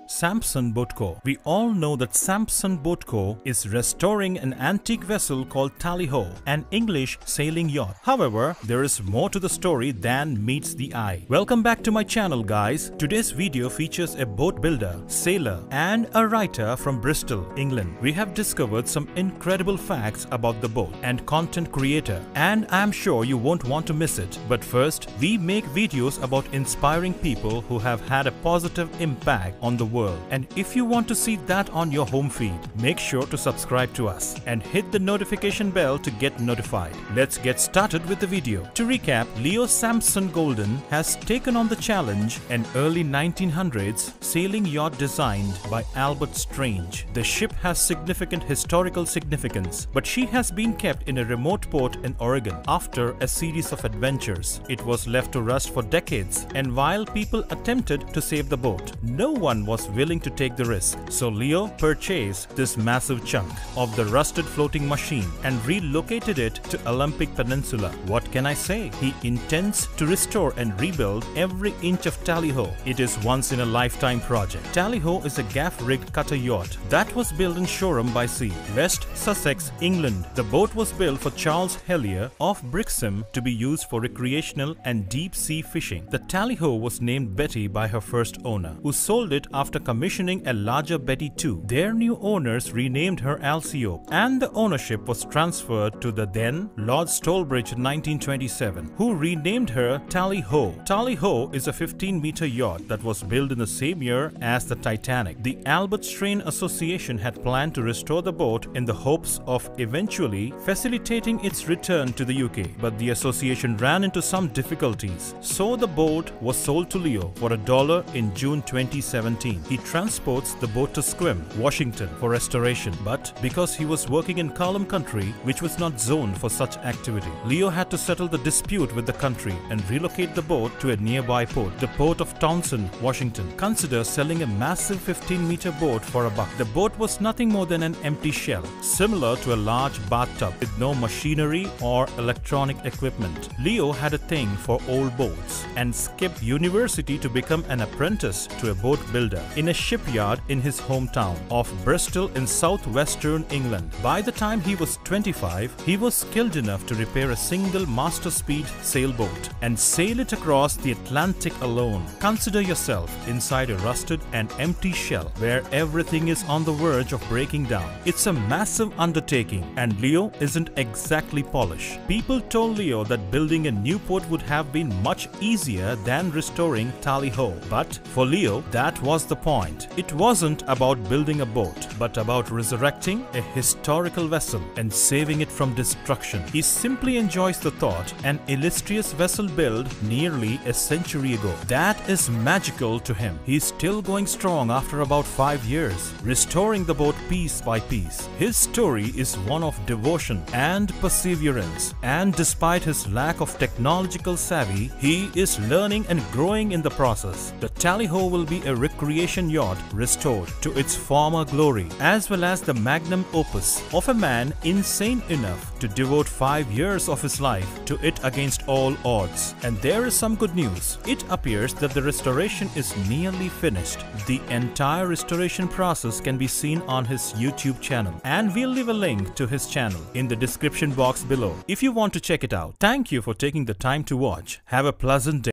Sampson Boat Co. We all know that Sampson Boat Co. is restoring an antique vessel called Tally-Ho, an English sailing yacht. However, there is more to the story than meets the eye. Welcome back to my channel, guys. Today's video features a boat builder, sailor, and a writer from Bristol, England. We have discovered some incredible facts about the boat and content creator, and I am sure you won't want to miss it. But first, we make videos about inspiring people who have had a positive impact on the world. And if you want to see that on your home feed, make sure to subscribe to us and hit the notification bell to get notified. Let's get started with the video. To recap, Leo Sampson Golden has taken on the challenge, an early 1900s sailing yacht designed by Albert Strange. The ship has significant historical significance, but she has been kept in a remote port in Oregon after a series of adventures. It was left to rust for decades, and while people attempted to save the boat, no one was willing to take the risk. So Leo purchased this massive chunk of the rusted floating machine and relocated it to Olympic Peninsula. What can I say? He intends to restore and rebuild every inch of Tally-Ho. It is once in a lifetime project. Tally-Ho is a gaff-rigged cutter yacht that was built in Shoreham by Sea, West Sussex, England. The boat was built for Charles Hellyer of Brixham to be used for recreational and deep-sea fishing. The Tally-Ho was named Betty by her first owner, who sold it after commissioning a larger Betty II. Their new owners renamed her Alceo, and the ownership was transferred to the then Lord Stolbridge in 1927, who renamed her Tally-Ho. Tally-Ho is a 15-meter yacht that was built in the same year as the Titanic. The Albert Strain Association had planned to restore the boat in the hopes of eventually facilitating its return to the UK, but the association ran into some difficulties, so the boat was sold to Leo for $1 in June 2017. He transports the boat to Sequim, Washington for restoration, but because he was working in Column Country, which was not zoned for such activity, Leo had to settle the dispute with the country and relocate the boat to a nearby port, the port of Townsend, Washington. Consider selling a massive 15-meter boat for $1. The boat was nothing more than an empty shell, similar to a large bathtub with no machinery or electronic equipment. Leo had a thing for old boats and skipped university to become an apprentice to a boat builder in a shipyard in his hometown of Bristol in southwestern England. By the time he was 25, he was skilled enough to repair a single master-speed sailboat and sail it across the Atlantic alone. Consider yourself inside a rusted and empty shell where everything is on the verge of breaking down. It's a massive undertaking, and Leo isn't exactly polished. People told Leo that building a new port would have been much easier than restoring Tally-Ho, but for Leo, that was the point. It wasn't about building a boat, but about resurrecting a historical vessel and saving it from destruction. He simply enjoys the thought, an illustrious vessel built nearly a century ago. That is magical to him. He's still going strong after about 5 years, restoring the boat piece by piece. His story is one of devotion and perseverance, and despite his lack of technological savvy, he is learning and growing in the process. The Tally-Ho will be a recreation yacht restored to its former glory, as well as the magnum opus of a man insane enough to devote 5 years of his life to it against all odds. And there is some good news. It appears that the restoration is nearly finished. The entire restoration process can be seen on his YouTube channel, and we'll leave a link to his channel in the description box below if you want to check it out. Thank you for taking the time to watch. Have a pleasant day.